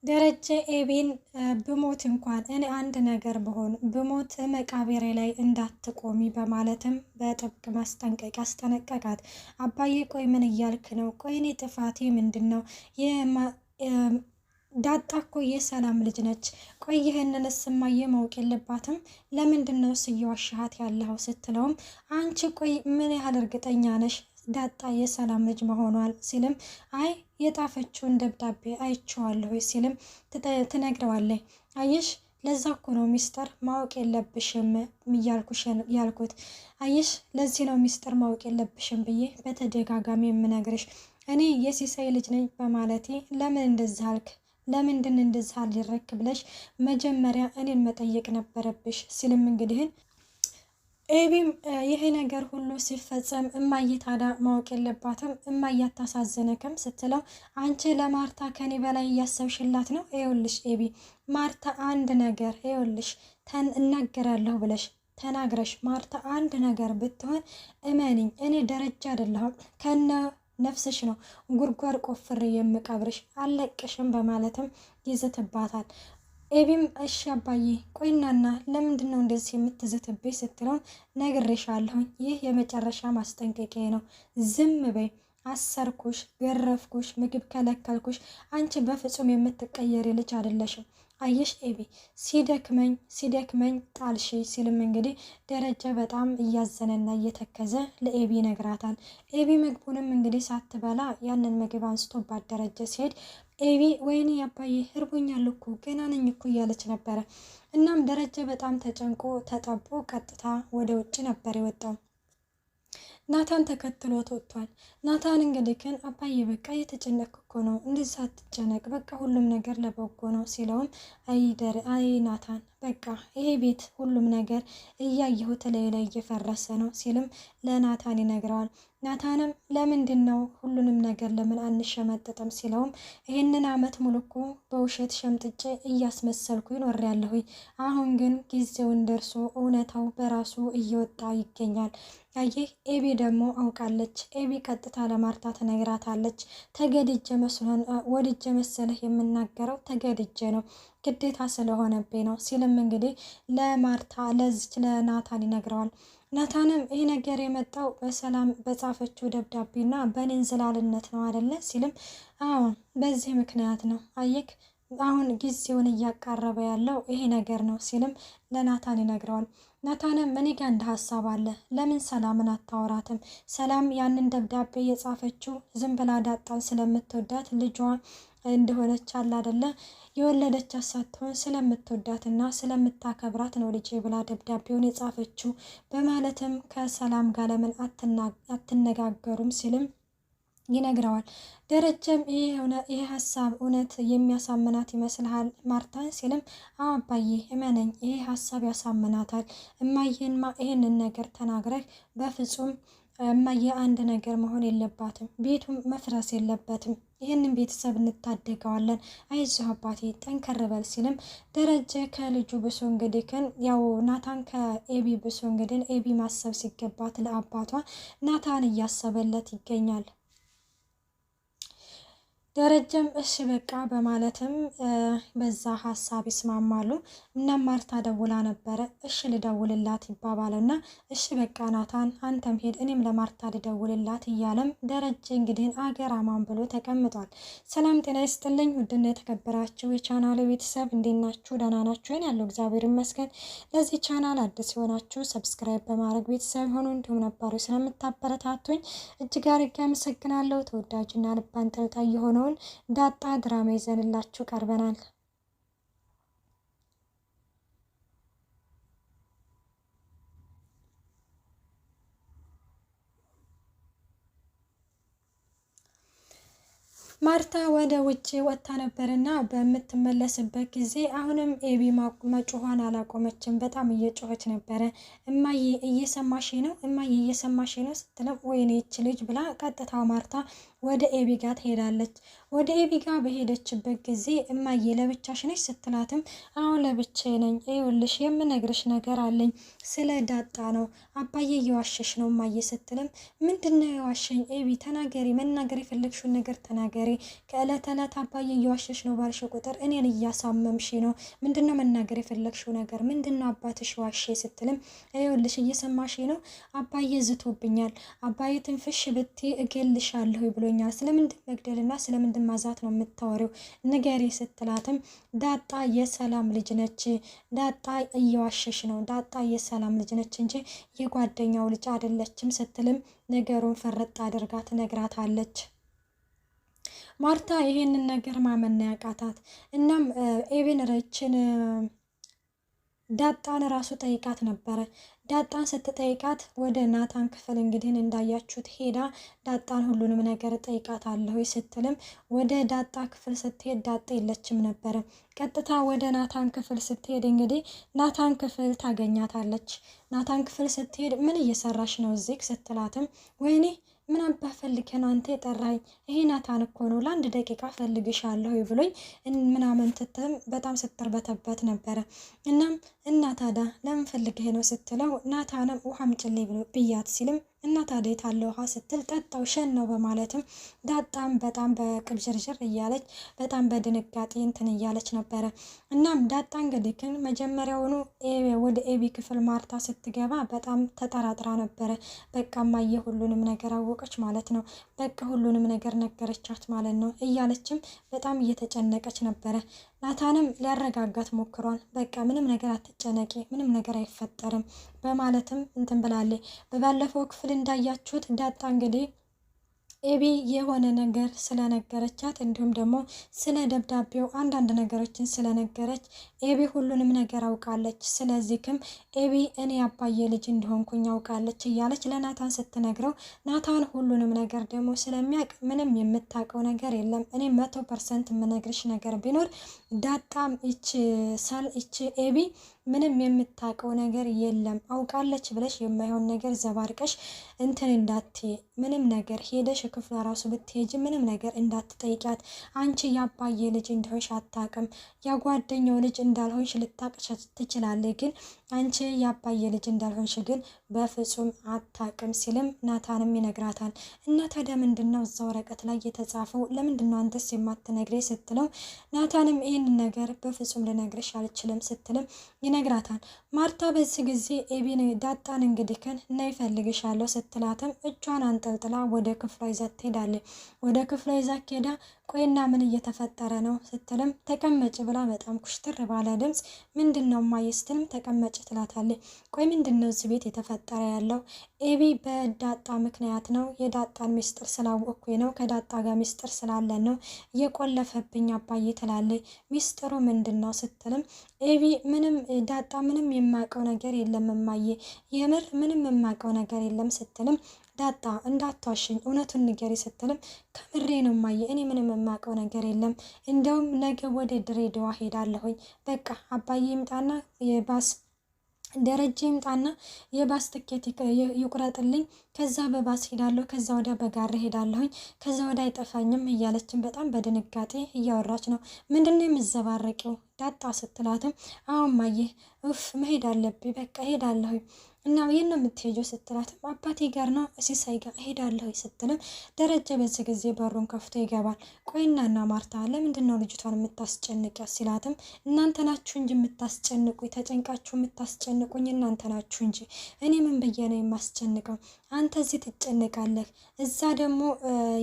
ደረጀ ኤቢን ብሞት እንኳን እኔ አንድ ነገር ብሆን ብሞት መቃብሬ ላይ እንዳትቆሚ በማለትም በጥብቅ ማስጠንቀቂያ አስጠነቀቃት። አባዬ ቆይ ምን እያልክ ነው? ቆይ እኔ ጥፋቴ ምንድን ነው? ዳጣ እኮ የሰላም ልጅ ነች። ቆይ ይህንንስ እማዬ ማወቅ የለባትም? ለምንድን ነው እየዋሻሃት ያለኸው? ስትለውም አንቺ ቆይ ምን ያህል እርግጠኛ ነሽ ዳጣ የሰላም ልጅ መሆኗል? ሲልም አይ የጣፈችውን ደብዳቤ አይቼዋለሁ ሲልም ትነግረዋለች። አየሽ ለዛ እኮ ነው ሚስጥር ማወቅ የለብሽም ያልኩት። አየሽ ለዚህ ነው ሚስጥር ማወቅ የለብሽም ብዬ በተደጋጋሚ የምነግርሽ። እኔ የሲሳይ ልጅ ነኝ በማለቴ ለምን እንደዚህ አልክ? ለምንድን እንደዚህ አልረክ ብለሽ መጀመሪያ እኔን መጠየቅ ነበረብሽ ሲልም እንግዲህን ኤቢም ይሄ ነገር ሁሉ ሲፈጸም እማዬ ታዲያ ማወቅ የለባትም? እማዬ አታሳዝንክም? ስትለው አንቺ ለማርታ ከኔ በላይ እያሰብሽላት ነው። ይኸውልሽ ኤቢ ማርታ አንድ ነገር ይኸውልሽ እናገራለሁ ብለሽ ተናግረሽ ማርታ አንድ ነገር ብትሆን እመኒኝ እኔ ደረጃ አይደለሁም ከነ ነፍስሽ ነው ጉድጓድ ቆፍሬ የምቀብርሽ አለቅሽም በማለትም ይዘትባታል። ኤቢም እሺ አባዬ ቆይናና ለምንድን ነው እንደዚህ የምትዝትብኝ? ስትለው ነግሬሻለሁኝ ይህ የመጨረሻ ማስጠንቀቂያ ነው። ዝም በይ። አሰርኩሽ፣ ገረፍኩሽ፣ ምግብ ከለከልኩሽ። አንቺ በፍጹም የምትቀየሪ ልጅ አይደለሽም። አየሽ ኤቢ ሲደክመኝ ጣልሽ ሲልም እንግዲህ ደረጀ በጣም እያዘነና እየተከዘ ለኤቢ ነግራታል። ኤቢ ምግቡንም እንግዲህ ሳትበላ ያንን ምግብ አንስቶባት ደረጀ ሲሄድ ኤቢ ወይኔ አባዬ እርቦኛል እኮ ገና ነኝ እኮ እያለች ነበረ። እናም ደረጀ በጣም ተጨንቆ ተጠቦ ቀጥታ ወደ ውጭ ነበር የወጣው። ናታን ተከትሎት ወጥቷል። ናታን እንግዲህ ግን አባዬ በቃ የተጨነቅ እኮ ነው እንደዛ አትጨነቅ፣ በቃ ሁሉም ነገር ለበጎ ነው ሲለውም አይ ናታን በቃ ይሄ ቤት ሁሉም ነገር እያየሁት ላይ እየፈረሰ ነው ሲልም ለናታን ይነግረዋል። ናታንም ለምንድን ነው ሁሉንም ነገር ለምን አንሸመጥጥም ሲለውም ይህንን አመት ሙሉ እኮ በውሸት ሸምጥጬ እያስመሰልኩ ይኖሬያለሁኝ። አሁን ግን ጊዜውን ደርሶ እውነታው በራሱ እየወጣ ይገኛል። አየህ ኤቢ ደግሞ አውቃለች። ኤቢ ቀጥታ ለማርታ ትነግራታለች። ተገድጄ መስሎን ወድጄ መሰለህ የምናገረው ተገድጄ ነው ግዴታ ስለሆነብኝ ነው ሲልም እንግዲህ ለማርታ ለዚች ለናታን ይነግረዋል። ናታንም ይህ ነገር የመጣው በሰላም በጻፈችው ደብዳቤና በእንዝላልነት ነው አይደለ? ሲልም አዎ በዚህ ምክንያት ነው አየክ አሁን ጊዜውን እያቃረበ ያለው ይሄ ነገር ነው ሲልም ለናታን ይነግረዋል። ናታንም እኔ ጋ እንደ ሀሳብ አለ። ለምን ሰላምን አታወራትም? ሰላም ያንን ደብዳቤ የጻፈችው ዝም ብላ ዳጣን ስለምትወዳት ልጇ እንደሆነች አለ አይደለ? የወለደቻት ሳትሆን ስለምትወዳትና ስለምታከብራት ነው ልጄ ብላ ደብዳቤውን የጻፈችው በማለትም ከሰላም ጋር ለምን አትነጋገሩም ሲልም ይነግረዋል። ደረጀም ይሄ ሀሳብ እውነት የሚያሳምናት ይመስልሃል ማርታን? ሲልም አዎ አባዬ እመነኝ ይሄ ሀሳብ ያሳምናታል። እማዬንማ ይሄንን ነገር ተናግረህ በፍጹም እማዬ አንድ ነገር መሆን የለባትም፣ ቤቱም መፍረስ የለበትም፣ ይህንን ቤተሰብ እንታደገዋለን፣ አይዞህ አባቴ ጠንከር በል ሲልም ደረጀ ከልጁ ብሶ እንግዲህ ያው ናታን ከኤቢ ብሶ እንግዲህ ኤቢ ማሰብ ሲገባት ለአባቷ ናታን እያሰበለት ይገኛል። ደረጀም እሺ በቃ በማለትም በዛ ሀሳብ ይስማማሉ። እናም ማርታ ደውላ ነበረ። እሺ ልደውልላት ይባባልና እሺ በቃ ናታን አንተም ሄድ እኔም ለማርታ ልደውልላት እያለም ደረጀ እንግዲህ አገር አማን ብሎ ተቀምጧል። ሰላም ጤና ይስጥልኝ ውድና የተከበራችሁ የቻናል ቤተሰብ እንዴት ናችሁ? ደህና ናችሁን? ያለው እግዚአብሔር ይመስገን። ለዚህ ቻናል አዲስ የሆናችሁ ሰብስክራይብ በማድረግ ቤተሰብ ሆኑ። እንዲሁም ነባሩ ስለምታበረታቱኝ እጅግ አድርጌ አመሰግናለሁ። ተወዳጅና ልብ አንጠልጣይ የሆነው ዳጣ ድራማ ይዘንላችሁ ቀርበናል። ማርታ ወደ ውጭ ወጥታ ነበርና በምትመለስበት ጊዜ አሁንም ኤቢ መጮኋን አላቆመችም። በጣም እየጮኸች ነበረ። እማዬ እየሰማሽ ነው? እማዬ እየሰማሽ ነው ስትለው ወይኔ ይች ልጅ ብላ ቀጥታ ማርታ ወደ ኤቢ ጋር ትሄዳለች። ወደ ኤቢ ጋር በሄደችበት ጊዜ እማዬ ለብቻሽ ነሽ ስትላትም አሁን ለብቻዬ ነኝ፣ ይኸውልሽ የምነግርሽ ነገር አለኝ፣ ስለ ዳጣ ነው። አባዬ እየዋሸሽ ነው እማዬ ስትልም ምንድነው የዋሸኝ? ኤቢ ተናገሪ፣ መናገር የፈለግሽውን ነገር ተናገሪ። ከእለት እለት አባዬ እየዋሸሽ ነው ባልሽ ቁጥር እኔን እያሳመምሽ ነው። ምንድነው መናገር የፈለግሽው ነገር? ምንድነው አባትሽ ዋሸ ስትልም ይኸውልሽ እየሰማሽ ነው፣ አባዬ ዝቶብኛል። አባዬ ትንፍሽ ብቴ እገልሻለሁ ብሎኛል። ስለምንድን መግደልና ስለምንድን ማዛት ነው የምታወሪው? ንገሪ ስትላትም ዳጣ የሰላም ልጅ ነች፣ ዳጣ እየዋሸሽ ነው፣ ዳጣ የሰላም ልጅ ነች እንጂ የጓደኛው ልጅ አይደለችም ስትልም ነገሩን ፈረጥ አድርጋ ትነግራታለች። ማርታ ይሄንን ነገር ማመን ያቃታት። እናም ኤቤን ረችን ዳጣን ራሱ ጠይቃት ነበረ። ዳጣን ስትጠይቃት ወደ ናታን ክፍል እንግዲህ እንዳያችሁት ሄዳ ዳጣን ሁሉንም ነገር ጠይቃት አለሁ ስትልም ወደ ዳጣ ክፍል ስትሄድ ዳጣ የለችም ነበረ። ቀጥታ ወደ ናታን ክፍል ስትሄድ እንግዲህ ናታን ክፍል ታገኛታለች። ናታን ክፍል ስትሄድ ምን እየሰራሽ ነው እዚህ ስትላትም ወይኔ ምን አባ ፈልገህ ነው አንተ የጠራኝ? ይሄ ናታን እኮ ነው፣ ለአንድ ደቂቃ ፈልግሻለሁ ብሎኝ ምናምን ትትም በጣም ስትርበተበት ነበረ። እናም እና ታዲያ ለምን ፈልገህ ነው ስትለው ናታንም ውሃ አምጪልኝ ብሎ ብያት ሲልም እና ታዲያ የታለ ውሃ ስትል ጠጣው ሸን ነው በማለትም ዳጣም በጣም በቅብዥርዥር እያለች በጣም በድንጋጤ እንትን እያለች ነበረ። እናም ዳጣ እንግዲህ ግን መጀመሪያውኑ ወደ ኤቢ ክፍል ማርታ ስትገባ በጣም ተጠራጥራ ነበረ። በቃ እማዬ ሁሉንም ነገር አወቀች ማለት ነው፣ በቃ ሁሉንም ነገር ነገረቻት ማለት ነው እያለችም በጣም እየተጨነቀች ነበረ። ናታንም ሊያረጋጋት ሞክሯል። በቃ ምንም ነገር አትጨነቂ፣ ምንም ነገር አይፈጠርም በማለትም እንትን ብላለች። በባለፈው ክፍል እንዳያችሁት ዳጣ እንግዲህ ኤቢ የሆነ ነገር ስለነገረቻት እንዲሁም ደግሞ ስለ ደብዳቤው አንዳንድ ነገሮችን ስለነገረች ኤቢ ሁሉንም ነገር አውቃለች። ስለዚህም ኤቢ እኔ አባዬ ልጅ እንደሆንኩኝ አውቃለች እያለች ለናታን ስትነግረው ናታን ሁሉንም ነገር ደግሞ ስለሚያውቅ ምንም የምታውቀው ነገር የለም፣ እኔ 100% የምነግርሽ ነገር ቢኖር ዳጣም ይች ኤቢ ምንም የምታውቀው ነገር የለም፣ አውቃለች ብለሽ የማይሆን ነገር ዘባርቀሽ እንትን እንዳትይ፣ ምንም ነገር ሄደሽ ክፍሏ ራሱ ብትሄጂ ምንም ነገር እንዳትጠይቂያት። አንቺ ያባዬ ልጅ እንደሆንሽ አታውቅም፣ ያጓደኛው ልጅ እንዳልሆንሽ ልታቅሽ ትችላለች፣ ግን አንቺ ያባዬ ልጅ እንዳልሆንሽ ግን በፍጹም አታውቅም ሲልም ናታንም ይነግራታል። እና ታዲያ ምንድነው እዛ ወረቀት ላይ የተጻፈው? ለምንድነው አንተስ የማትነግሬ ስትለው ናታንም ይህንን ነገር በፍጹም ልነግርሽ አልችልም ስትልም ይነግራታል። ማርታ በዚህ ጊዜ ኤቢን ዳጣን እንግዲህ ከን እና ይፈልግሻለሁ ስትላትም እጇን አንጠልጥላ ወደ ክፍሏ ይዛ ትሄዳለች። ወደ ክፍሏ ይዛ ሄዳ ቆይና ምን እየተፈጠረ ነው ስትልም ተቀመጭ ብላ በጣም ኩሽትር ባለ ድምፅ ምንድነው እማዬ ስትልም ተቀመጭ ትላታለች። ቆይ ምንድነው እዚህ ቤት የተፈጠረ ያለው? ኤቢ በዳጣ ምክንያት ነው፣ የዳጣን ሚስጥር ስላወቅኩኝ ነው፣ ከዳጣ ጋር ሚስጥር ስላለን ነው እየቆለፈብኝ አባዬ ትላለች። ሚስጥሩ ምንድነው ስትልም ኤቢ ምንም ዳጣ ምንም የማውቀው ነገር የለም እማዬ፣ የምር ምንም የማውቀው ነገር የለም ስትልም ዳጣ እንዳትዋሽኝ እውነቱን ንገሪ ስትልም ከምሬ ነው እማዬ፣ እኔ ምንም የማውቀው ነገር የለም፣ እንደውም ነገ ወደ ድሬዳዋ ሄዳለሁኝ፣ በቃ አባዬ ይምጣና የባስ ደረጃ ይምጣና የባስ ትኬት ይቁረጥልኝ፣ ከዛ በባስ ሄዳለሁ፣ ከዛ ወዲያ በጋሪ ሄዳለሁኝ፣ ከዛ ወዲያ አይጠፋኝም እያለችን በጣም በድንጋጤ እያወራች ነው። ምንድነው የምዘባረቂው ዳጣ ስትላትም አሁን እማዬ ኡፍ መሄድ አለብኝ፣ በቃ ሄዳለሁኝ እና ይህን ነው የምትሄጂው ስትላትም አባቴ ጋር ነው ሲሳይ ጋር እሄዳለሁ ስትልም ደረጃ በዚህ ጊዜ በሩን ከፍቶ ይገባል። ቆይናና ማርታ ለምንድን ነው ልጅቷን የምታስጨንቂያት ሲላትም እናንተ ናችሁ እንጂ የምታስጨንቁኝ፣ ተጨንቃችሁ የምታስጨንቁኝ እናንተ ናችሁ እንጂ እኔ ምን ብዬ ነው የማስጨንቀው? አንተ እዚህ ትጨንቃለህ፣ እዛ ደግሞ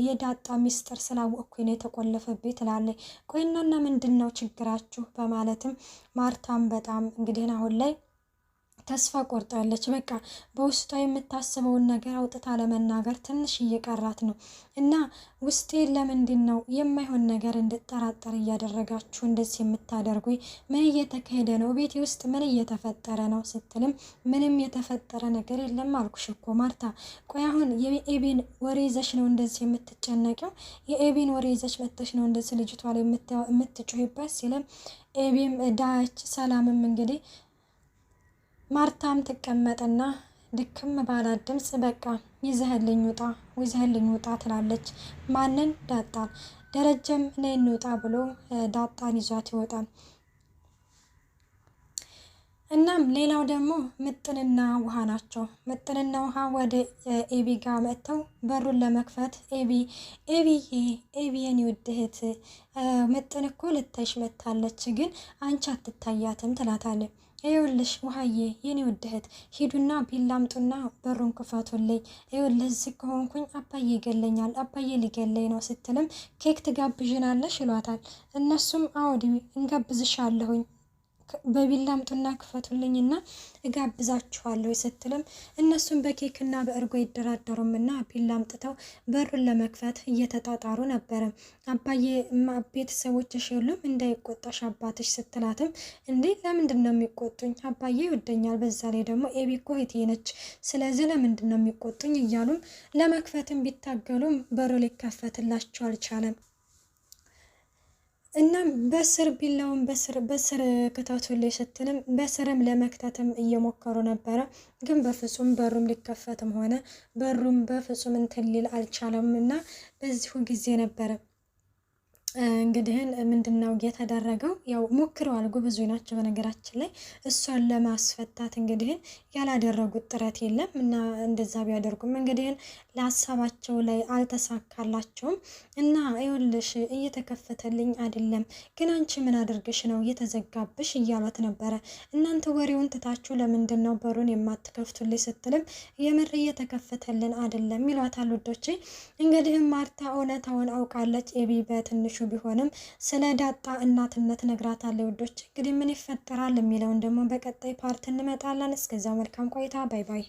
የዳጣ ሚስጥር ስላወቅኩኝ ነው የተቆለፈብኝ ትላለች። ቆይናና ምንድን ነው ችግራችሁ በማለትም ማርታም በጣም እንግዲህ አሁን ላይ ተስፋ ቆርጣለች። በቃ በውስጧ የምታስበውን ነገር አውጥታ ለመናገር ትንሽ እየቀራት ነው። እና ውስጤ ለምንድን ነው የማይሆን ነገር እንድጠራጠር እያደረጋችሁ እንደዚህ የምታደርጉኝ? ምን እየተካሄደ ነው? ቤቴ ውስጥ ምን እየተፈጠረ ነው ስትልም ምንም የተፈጠረ ነገር የለም አልኩሽ እኮ ማርታ። ቆይ አሁን የኤቢን ወሬ ይዘሽ ነው እንደዚህ የምትጨነቂው? የኤቢን ወሬ ይዘሽ መጥተሽ ነው እንደዚህ ልጅቷ ላይ የምትጮሂበት ሲልም ኤቢም ዳች ሰላምም እንግዲህ ማርታም ትቀመጥና ድክም ባላት ድምፅ በቃ ይዘህልኝ ውጣ ትላለች። ማንን? ዳጣን። ደረጀም ነይ እንውጣ ብሎ ዳጣን ይዟት ይወጣል። እናም ሌላው ደግሞ ምጥንና ውሃ ናቸው። ምጥንና ውሃ ወደ ኤቢ ጋር መጥተው በሩን ለመክፈት ኤቢ የኔ ውድ እህት ምጥን እኮ ልታይሽ መታለች፣ ግን አንቺ አትታያትም ትላታለች። ይኸውልሽ ውሃዬ የኔ ውድ እህት ሂዱና ቢላ አምጡና በሩን ክፈቱልኝ፣ ይኸውልሽ እዚህ ከሆንኩኝ አባዬ ይገለኛል፣ አባዬ ሊገለኝ ነው ስትልም ኬክ ትጋብዥናለሽ ይሏታል። እነሱም አውዲ እንጋብዝሻለሁኝ በቢላ አምጡና ክፈቱልኝና እጋብዛችኋለሁ ስትልም እነሱም በኬክና በእርጎ ይደራደሩምና ቢላ አምጥተው በሩን ለመክፈት እየተጣጣሩ ነበረ። አባዬ ቤተሰቦችሽ የሉም እንዳይቆጣሽ አባትሽ ስትላትም እንዴ ለምንድን ነው የሚቆጡኝ? አባዬ ይወደኛል፣ በዛ ላይ ደግሞ ኤቢ እኮ እህቴ ነች፣ ስለዚህ ለምንድን ነው የሚቆጡኝ? እያሉም ለመክፈትም ቢታገሉም በሩ ሊከፈትላቸው አልቻለም። እናም በስር ቢላውን በስር ክተቱልኝ ስትልም በስርም ለመክተትም እየሞከሩ ነበረ። ግን በፍጹም በሩም ሊከፈትም ሆነ በሩም በፍጹም እንትን ሊል አልቻለም። እና በዚሁ ጊዜ ነበረ እንግዲህን ምንድነው የተደረገው? ያው ሞክረዋል፣ ጎበዞ ናቸው በነገራችን ላይ እሷን ለማስፈታት እንግዲህን ያላደረጉት ጥረት የለም። እና እንደዛ ቢያደርጉም እንግዲህን ለሀሳባቸው ላይ አልተሳካላቸውም። እና ይኸውልሽ እየተከፈተልኝ አይደለም፣ ግን አንቺ ምን አድርግሽ ነው እየተዘጋብሽ እያሏት ነበረ። እናንተ ወሬውን ትታችሁ ለምንድን ነው በሩን የማትከፍቱልኝ ስትልም የምር እየተከፈተልን አይደለም ይሏታል። ውዶቼ እንግዲህም ማርታ እውነታውን አውቃለች። ኤቢ በትንሹ ቢሆንም ስለ ዳጣ እናትነት ነግራታለች። ውዶች እንግዲህ ምን ይፈጠራል የሚለውን ደግሞ በቀጣይ ፓርት እንመጣለን። እስከዛው መልካም ቆይታ። ባይ ባይ።